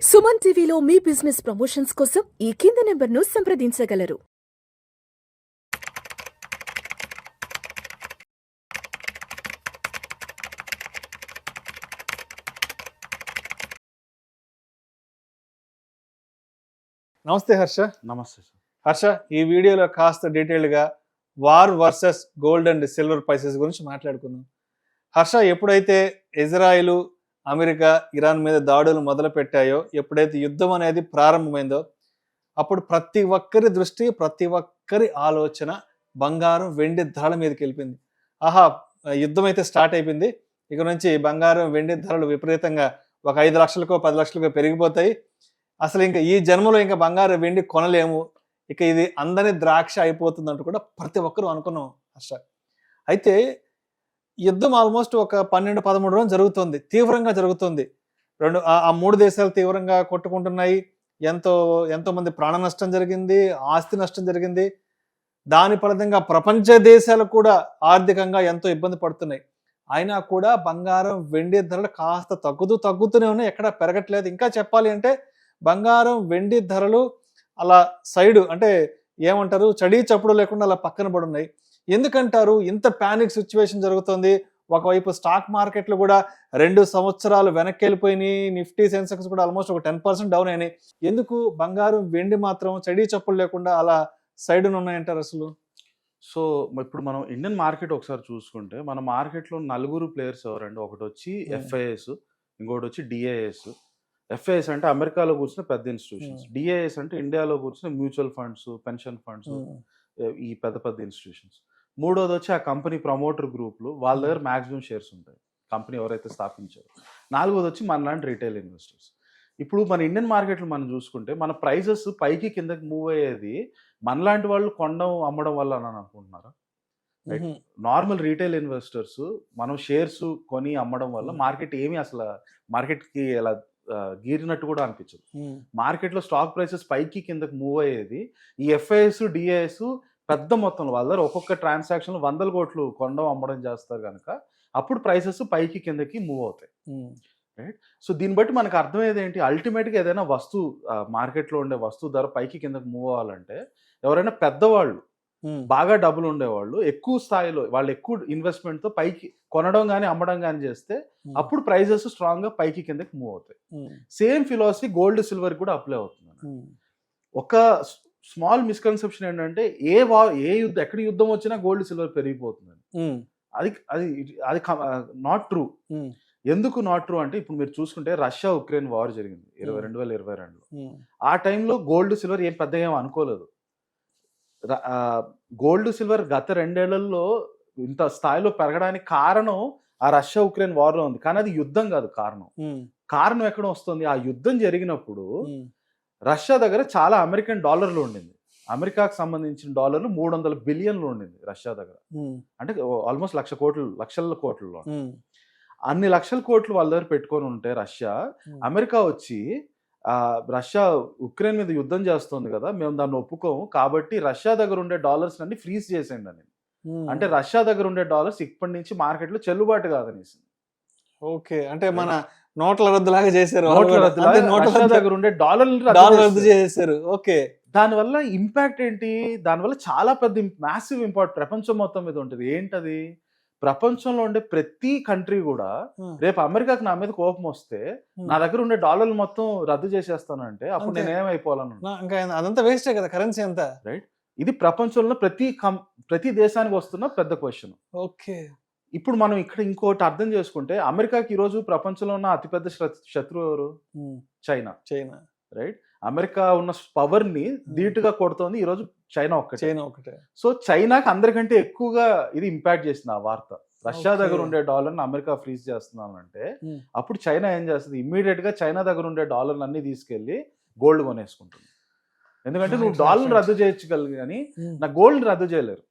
సుమన్ టీవీలో మీ business promotions కోసం ఈ కింది నెంబర్ను సంప్రదించగలరు. నమస్తే హర్ష. నమస్తే సార్. హర్ష, ఈ వీడియోలో కాస్త డీటెయిల్డ్గా war versus gold and silver prices గురించి మాట్లాడుకుందాం. హర్ష, ఎప్పుడైతే ఇజ్రాయిల్, అమెరికా, ఇరాన్ మీద దాడులు మొదలు పెట్టాయో, ఎప్పుడైతే యుద్ధం అనేది ప్రారంభమైందో, అప్పుడు ప్రతి ఒక్కరి దృష్టి, ప్రతి ఒక్కరి ఆలోచన బంగారం, వెండి ధరల మీదకి వెళ్ళిపోయింది. ఆహా, యుద్ధం అయితే స్టార్ట్ అయిపోయింది, ఇక నుంచి బంగారం, వెండి ధరలు విపరీతంగా ఒక 5 లక్షలకో 10 లక్షలకో పెరిగిపోతాయి, అసలు ఇంకా ఈ జన్మలో ఇంకా బంగారం వెండి కొనలేము, ఇక ఇది అందని ద్రాక్ష అయిపోతుందంటూ కూడా ప్రతి ఒక్కరూ అనుకున్నాం హర్ష. అయితే యుద్ధం ఆల్మోస్ట్ ఒక 12-13 రోజులు జరుగుతుంది, తీవ్రంగా జరుగుతుంది. ఆ 3 దేశాలు తీవ్రంగా కొట్టుకుంటున్నాయి. ఎంతో మంది ప్రాణ నష్టం జరిగింది, ఆస్తి నష్టం జరిగింది. దాని ఫలితంగా ప్రపంచ దేశాలు కూడా ఆర్థికంగా ఎంతో ఇబ్బంది పడుతున్నాయి. అయినా కూడా బంగారం, వెండి ధరలు కాస్త తగ్గుతూనే ఉన్నాయి, ఎక్కడ పెరగట్లేదు. ఇంకా చెప్పాలి అంటే బంగారం, వెండి ధరలు అలా సైడు అంటే ఏమంటారు, చడీ చప్పుడు లేకుండా అలా పక్కన పడి ఉన్నాయి. ఎందుకంటారు ఇంత ప్యానిక్ సిచ్యువేషన్ జరుగుతుంది? ఒకవైపు స్టాక్ మార్కెట్లు కూడా 2 సంవత్సరాలు వెనక్కి వెళ్ళిపోయినాయి. నిఫ్టీ, సెన్సెక్స్ కూడా ఆల్మోస్ట్ ఒక 10% డౌన్ అయినాయి. ఎందుకు బంగారం, వెండి మాత్రం చడీ చప్పుడు లేకుండా అలా సైడున ఉన్నాయంటారు అసలు? సో ఇప్పుడు మనం ఇండియన్ మార్కెట్ ఒకసారి చూసుకుంటే, మన మార్కెట్లో 4 ప్లేయర్స్ ఎవరండి? ఒకటి వచ్చి ఎఫ్ఐఎస్, ఇంకోటి వచ్చి డిఐఎస్. ఎఫ్ఐఎస్ అంటే అమెరికాలో కూర్చున్న పెద్ద ఇన్స్టిట్యూషన్స్, డిఐఎస్ అంటే ఇండియాలో కూర్చున్న మ్యూచువల్ ఫండ్స్, పెన్షన్ ఫండ్స్, ఈ పెద్ద పెద్ద ఇన్స్టిట్యూషన్స్. మూడోది వచ్చి ఆ కంపెనీ ప్రమోటర్ గ్రూప్లు, వాళ్ళ దగ్గర మ్యాక్సిమం షేర్స్ ఉంటాయి, కంపెనీ ఎవరైతే స్థాపించారో. నాలుగోది వచ్చి మనలాంటి రీటైల్ ఇన్వెస్టర్స్. ఇప్పుడు మన ఇండియన్ మార్కెట్లో మనం చూసుకుంటే, మన ప్రైజెస్ పైకి కిందకి మూవ్ అయ్యేది మనలాంటి వాళ్ళు కొనడం అమ్మడం వల్ల అని అనుకుంటున్నారా? రైట్. నార్మల్ రీటైల్ ఇన్వెస్టర్స్ మనం షేర్స్ కొని అమ్మడం వల్ల మార్కెట్ ఏమి అసలు మార్కెట్కి ఎలా గీరినట్టు కూడా అనిపించదు. మార్కెట్లో స్టాక్ ప్రైసెస్ పైకి కిందకి మూవ్ అయ్యేది ఈ ఎఫ్ఐఎస్, డిఐఎస్ పెద్ద మొత్తంలో వాళ్ళ దగ్గర ఒక్కొక్క ట్రాన్సాక్షన్ 100 కోట్లు కొనడం అమ్మడం చేస్తారు కనుక అప్పుడు ప్రైసెస్ పైకి కిందకి మూవ్ అవుతాయి. రైట్. సో దీన్ని బట్టి మనకు అర్థమయ్యేది ఏంటి, అల్టిమేట్గా ఏదైనా వస్తువు మార్కెట్లో ఉండే వస్తువు ధర పైకి కిందకి మూవ్ అవ్వాలంటే ఎవరైనా పెద్దవాళ్ళు, బాగా డబ్బులు ఉండేవాళ్ళు, ఎక్కువ స్థాయిలో వాళ్ళు ఎక్కువ ఇన్వెస్ట్మెంట్తో పైకి కొనడం కానీ అమ్మడం కానీ చేస్తే అప్పుడు ప్రైజెస్ స్ట్రాంగ్గా పైకి కిందకి మూవ్ అవుతాయి. సేమ్ ఫిలాసఫీ గోల్డ్, సిల్వర్ కూడా అప్లై అవుతుంది. ఒక స్మాల్ మిస్కన్సెప్షన్ ఏంటంటే ఎక్కడ యుద్ధం వచ్చినా గోల్డ్, సిల్వర్ పెరిగిపోతుందని. అది అది అది నాట్ ట్రూ. ఎందుకు నాట్ ట్రూ అంటే, ఇప్పుడు మీరు చూసుకుంటే రష్యా ఉక్రెయిన్ వార్ జరిగింది 2022లో. ఆ టైంలో గోల్డ్, సిల్వర్ ఏం పెద్దగా ఏం అనుకోలేదు. గోల్డ్, సిల్వర్ గత 2 ఏళ్లలో ఇంత స్థాయిలో పెరగడానికి కారణం ఆ రష్యా ఉక్రెయిన్ వార్లో ఉంది, కానీ అది యుద్ధం కాదు కారణం ఎక్కడ వస్తుంది? ఆ యుద్ధం జరిగినప్పుడు రష్యా దగ్గర చాలా అమెరికన్ డాలర్లు ఉండింది. అమెరికాకు సంబంధించిన డాలర్లు 300 బిలియన్లు ఉండింది రష్యా దగ్గర. అంటే ఆల్మోస్ట్ లక్షల కోట్లలో. అన్ని లక్షల కోట్లు వాళ్ళ దగ్గర పెట్టుకొని ఉంటే రష్యా, అమెరికా వచ్చి రష్యా ఉక్రెయిన్ మీద యుద్ధం చేస్తుంది కదా, మేము దాన్ని ఒప్పుకోము, కాబట్టి రష్యా దగ్గర ఉండే డాలర్స్ అన్ని ఫ్రీజ్ చేసేయండి అని. అంటే రష్యా దగ్గర ఉండే డాలర్స్ ఇప్పటి నుంచి మార్కెట్లో చెల్లుబాటు కాదనేసి. ఓకే, అంటే మన నోట్ల రద్దులాగా చేశారు. రష్యా దగ్గర ఉండే డాలర్లు రద్దు చేశారు. ఓకే, దానివల్ల ఇంపాక్ట్ ఏంటి? దానివల్ల చాలా పెద్ద మ్యాసివ్ ఇంపాక్ట్ ప్రపంచం మొత్తం మీద ఉంటుంది. ఏంటది? ప్రపంచంలో ఉండే ప్రతి కంట్రీ కూడా రేపు అమెరికాకి నా మీద కోపం వస్తే నా దగ్గర ఉండే డాలర్లు మొత్తం రద్దు చేసేస్తానంటే అప్పుడు నేను ఏమైపోవాలను? ఇంకా అదంతా వేస్టే కదా, కరెన్సీ అంతా. రైట్. ఇది ప్రపంచంలో ప్రతి దేశానికి వస్తున్న పెద్ద క్వశ్చన్. ఓకే, ఇప్పుడు మనం ఇక్కడ ఇంకోటి అర్థం చేసుకుంటే, అమెరికాకి ఈరోజు ప్రపంచంలో ఉన్న అతిపెద్ద శత్రువు ఎవరు? చైనా. రైట్. అమెరికా ఉన్న పవర్ ని ధీటుగా కొడుతోంది ఈరోజు చైనా ఒక్కటే. సో చైనాకి అందరికంటే ఎక్కువగా ఇది ఇంపాక్ట్ చేసింది ఆ వార్త. రష్యా దగ్గర ఉండే డాలర్ని అమెరికా ఫ్రీజ్ చేస్తున్నానంటే అప్పుడు చైనా ఏం చేస్తుంది? ఇమ్మీడియట్ గా చైనా దగ్గర ఉండే డాలర్లు అన్ని తీసుకెళ్లి గోల్డ్ కొనేసుకుంటుంది. ఎందుకంటే నువ్వు డాలర్ రద్దు చేయొచ్చు కానీ నా గోల్డ్ రద్దు చేయలేరు.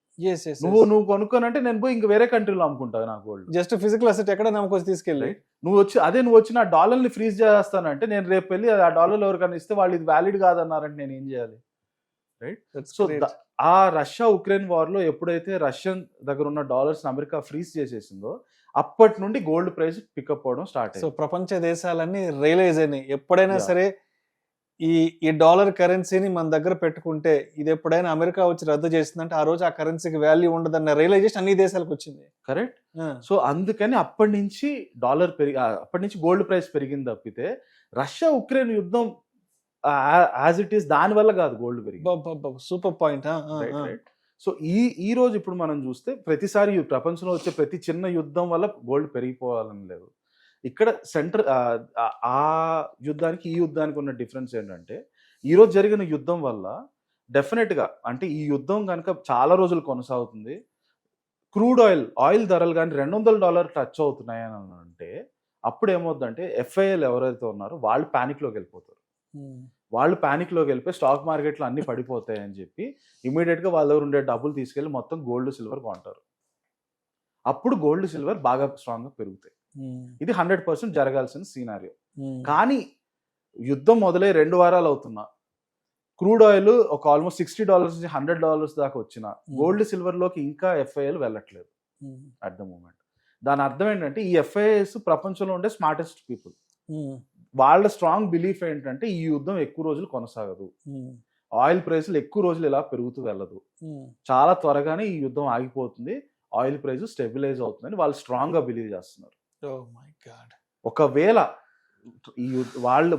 నువ్వు కొనుక్కోనంటే నేను పోయి ఇంక వేరే కంట్రీలో అమ్ముకుంటావు నా గోల్డ్. జస్ట్ ఫిజికల్ అసెట్ ఎక్కడ నమ్ముకొచ్చి తీసుకెళ్ళి నువ్వు వచ్చి నా డాలర్ని ఫ్రీజ్ చేస్తానంటే నేను రేపు వెళ్ళి ఆ డాలర్లు ఎవరికైనా ఇస్తే వాళ్ళు ఇది వ్యాలిడ్ కాదన్నారంటే నేను ఏం చేయాలి? రైట్. సో ఆ రష్యా ఉక్రెయిన్ వార్ లో ఎప్పుడైతే రష్యన్ దగ్గర ఉన్న డాలర్స్ అమెరికా ఫ్రీజ్ చేసేసిందో అప్పటి నుండి గోల్డ్ ప్రైస్ పికప్ అవడం స్టార్ట్ సో అయింది. ప్రపంచ దేశాలన్నీ రియలైజ్ అయినాయి, ఎప్పుడైనా Yeah. సరే ఈ డాలర్ కరెన్సీని మన దగ్గర పెట్టుకుంటే ఇది ఎప్పుడైనా అమెరికా వచ్చి రద్దు చేసిందంటే ఆ రోజు ఆ కరెన్సీకి వాల్యూ ఉండదన్న రియలైజేషన్ అన్ని దేశాలకు వచ్చింది. కరెక్ట్. సో అందుకని అప్పటి నుంచి అప్పటి నుంచి గోల్డ్ ప్రైస్ పెరిగింది తప్పితే రష్యా ఉక్రెయిన్ యుద్ధం యాజ్ ఇట్ ఈస్ దాని వల్ల కాదు గోల్డ్ పెరిగింది. Super point. రైట్. సో ఈ రోజు ఇప్పుడు మనం చూస్తే ప్రతిసారి ఈ ప్రపంచంలో వచ్చే ప్రతి చిన్న యుద్ధం వల్ల గోల్డ్ పెరిగిపోవాలని లేదు. ఇక్కడ ఆ యుద్ధానికి ఈ యుద్ధానికి ఉన్న డిఫరెన్స్ ఏంటంటే ఈ రోజు జరిగిన యుద్ధం వల్ల డెఫినెట్ గా అంటే ఈ యుద్ధం కనుక చాలా రోజులు కొనసాగుతుంది, క్రూడ్ ఆయిల్ ధరలు కానీ $200 టచ్ అవుతున్నాయని అంటే అప్పుడు ఏమవుతుందంటే ఎఫ్ఐఎల్ ఎవరైతే ఉన్నారో వాళ్ళు ప్యానిక్లోకి వెళ్ళిపోతారు. వాళ్ళు ప్యానిక్లోకి వెళ్ళిపోయి స్టాక్ మార్కెట్లో అన్ని పడిపోతాయని చెప్పి ఇమీడియట్గా వాళ్ళ దగ్గర ఉండే డబ్బులు తీసుకెళ్ళి మొత్తం గోల్డ్ సిల్వర్ కొంటారు. అప్పుడు గోల్డ్ సిల్వర్ బాగా స్ట్రాంగ్గా పెరుగుతాయి. ఇది 100% జరగాల్సిన సీనారియో. కానీ యుద్ధం మొదలై 2 వారాలు అవుతున్నా క్రూడ్ ఆయిల్ ఒక ఆల్మోస్ట్ $60 నుంచి $100 దాకా వచ్చిన గోల్డ్ సిల్వర్లోకి ఇంకా ఎఫ్ఐఎల్ వెళ్ళట్లేదు అట్ ద మూమెంట్. దాని అర్థం ఏంటంటే ఈ ఎఫ్ఐఎస్ ప్రపంచంలో ఉండే స్మార్టెస్ట్ పీపుల్. వాళ్ళ స్ట్రాంగ్ బిలీఫ్ ఏంటంటే ఈ యుద్ధం ఎక్కువ రోజులు కొనసాగదు, ఆయిల్ ప్రైసులు ఎక్కువ రోజులు ఇలా పెరుగుతూ వెళ్ళదు, చాలా త్వరగానే ఈ యుద్ధం ఆగిపోతుంది, ఆయిల్ ప్రైస్ స్టెబిలైజ్ అవుతుందని వాళ్ళు స్ట్రాంగ్ గా బిలీవ్ చేస్తున్నారు. ఒకవేళ ఈ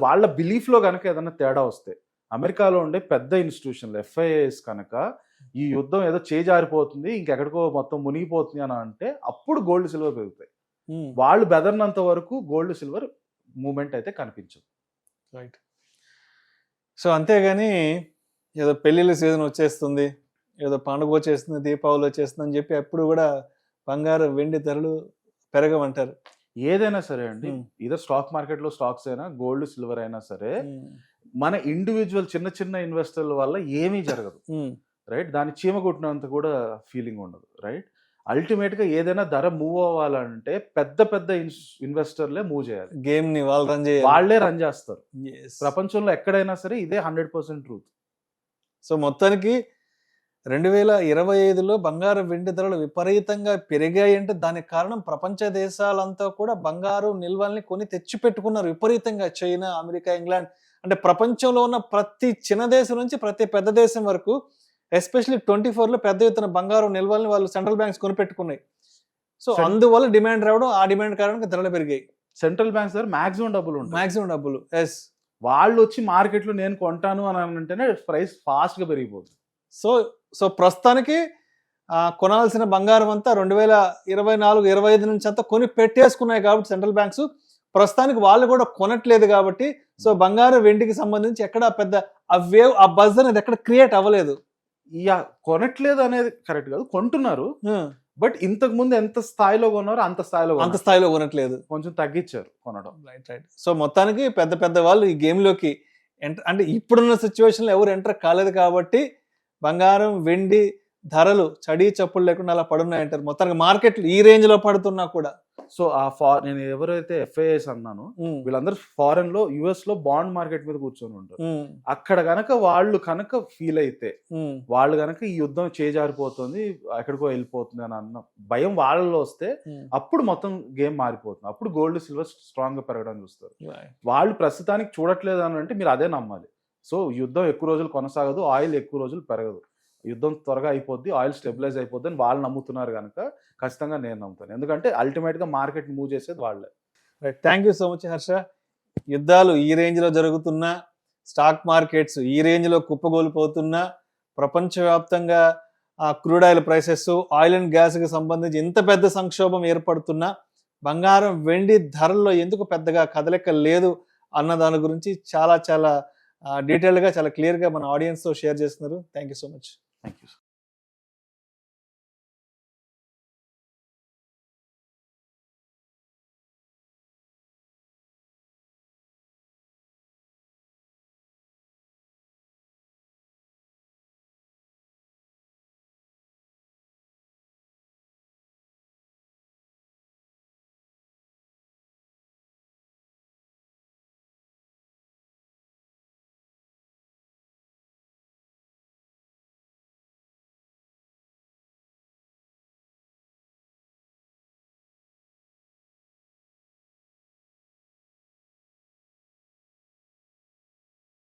వాళ్ళ బిలీఫ్ లో కనుక ఏదైనా తేడా వస్తే అమెరికాలో ఉండే పెద్ద ఇన్స్టిట్యూషన్లు ఎఫ్ఐఎస్ కనుక ఈ యుద్ధం ఏదో చేజారిపోతుంది ఇంకెక్కడికో మొత్తం మునిగిపోతుంది అని అంటే అప్పుడు గోల్డ్ సిల్వర్ పెరుగుతాయి. వాళ్ళు బెదర్నంత వరకు గోల్డ్ సిల్వర్ మూమెంట్ అయితే కనిపించదు. రైట్. సో అంతేగాని ఏదో పెళ్ళిళ్ళ సీజన్ వచ్చేస్తుంది, ఏదో పండుగ వచ్చేస్తుంది, దీపావళి వచ్చేస్తుంది అని చెప్పి ఎప్పుడు కూడా బంగారు వెండి ధరలు పెరగమంటారు. ఏదైనా సరే అండి, ఇదో స్టాక్ మార్కెట్లో స్టాక్స్ అయినా గోల్డ్ సిల్వర్ అయినా సరే మన ఇండివిజువల్ చిన్న చిన్న ఇన్వెస్టర్ల వల్ల ఏమీ జరగదు. రైట్. దాని చీమ కొట్టినంత కూడా ఫీలింగ్ ఉండదు. రైట్. అల్టిమేట్ గా ఏదైనా ధర మూవ్ అవ్వాలంటే పెద్ద పెద్ద ఇన్వెస్టర్లే మూవ్ చేయాలి. గేమ్ ని వాళ్ళే రన్ చేస్తారు. ప్రపంచంలో ఎక్కడైనా సరే ఇదే 100% ట్రూత్. సో మొత్తానికి 2025లో బంగారు వెండి ధరలు విపరీతంగా పెరిగాయి అంటే దానికి కారణం ప్రపంచ దేశాలంతా కూడా బంగారు నిల్వల్ని కొని తెచ్చి పెట్టుకున్నారు విపరీతంగా. చైనా, అమెరికా, ఇంగ్లాండ్ అంటే ప్రపంచంలో ఉన్న ప్రతి చిన్న దేశం నుంచి ప్రతి పెద్ద దేశం వరకు ఎస్పెషల్లీ 24లో పెద్ద ఎత్తున బంగారు నిల్వల్ని వాళ్ళు సెంట్రల్ బ్యాంక్స్ కొనిపెట్టుకున్నాయి. సో అందువల్ల డిమాండ్ రావడం, ఆ డిమాండ్ కారణంగా ధరలు పెరిగాయి. సెంట్రల్ బ్యాంక్స్ దగ్గర మాక్సిమం డబ్బులు ఎస్. వాళ్ళు వచ్చి మార్కెట్లో నేను కొంటాను అని అంటేనే ప్రైస్ ఫాస్ట్ గా పెరిగిపోతుంది. సో ప్రస్తుతానికి కొనాల్సిన బంగారం అంతా 2024-25 నుంచి అంతా కొని పెట్టేసుకున్నాయి కాబట్టి సెంట్రల్ బ్యాంక్స్ ప్రస్తుతానికి వాళ్ళు కూడా కొనట్లేదు కాబట్టి సో బంగారు వెండికి సంబంధించి ఎక్కడ పెద్ద ఆ బజ్ అనేది ఎక్కడ క్రియేట్ అవ్వలేదు. కొనట్లేదు అనేది కరెక్ట్ కాదు, కొంటున్నారు. బట్ ఇంతకు ముందు ఎంత స్థాయిలో కొన్నారో అంత స్థాయిలో కొనట్లేదు, కొంచెం తగ్గించారు కొనడం. రైట్. సో మొత్తానికి పెద్ద పెద్ద వాళ్ళు ఈ గేమ్ లోకి అంటే ఇప్పుడున్న సిచ్యువేషన్ లో ఎవరు ఎంటర్ కాలేదు కాబట్టి బంగారం వెండి ధరలు చడి చప్పులు లేకుండా అలా పడున్నాయంటారు. మొత్తానికి మార్కెట్లు ఈ రేంజ్ లో పడుతున్నా కూడా. సో నేను ఎవరైతే ఎఫ్ఐఎస్ అన్నాను వీళ్ళందరూ ఫారెన్ లో యుఎస్ లో బాండ్ మార్కెట్ మీద కూర్చొని ఉంటారు. అక్కడ గనక వాళ్ళు కనుక ఫీల్ అయితే వాళ్ళు గనక ఈ యుద్ధం చేజారిపోతుంది ఎక్కడికో వెళ్ళిపోతుంది అని అన్న భయం వాళ్ళలో వస్తే అప్పుడు మొత్తం గేమ్ మారిపోతుంది. అప్పుడు గోల్డ్ సిల్వర్ స్ట్రాంగ్ గా పెరగడం చూస్తారు. వాళ్ళు ప్రస్తుతానికి చూడట్లేదు అని అంటే మీరు అదే నమ్మాలి. సో యుద్ధం ఎక్కువ రోజులు కొనసాగదు, ఆయిల్ ఎక్కువ రోజులు పెరగదు, యుద్ధం త్వరగా అయిపోద్ది, ఆయిల్ స్టెబిలైజ్ అయిపోద్ది అని వాళ్ళు నమ్ముతున్నారు కనుక ఖచ్చితంగా నేను నమ్ముతాను. ఎందుకంటే అల్టిమేట్ గా మార్కెట్ మూవ్ చేసేది వాళ్ళే. Right. Thank you so much Harsha. యుద్ధాలు ఈ రేంజ్ లో జరుగుతున్నా, స్టాక్ మార్కెట్స్ ఈ రేంజ్ లో కుప్పగోలిపోతున్నా, ప్రపంచవ్యాప్తంగా crude oil prices, oil and gas కి సంబంధించి ఇంత పెద్ద సంక్షోభం ఏర్పడుతున్నా బంగారం వెండి ధరల్లో ఎందుకు పెద్దగా కదలిక లేదు అన్న దాని గురించి చాలా డీటెయిల్గా చాలా క్లియర్గా మన ఆడియన్స్తో షేర్ చేస్తున్నారు. Thank you so much. Thank you.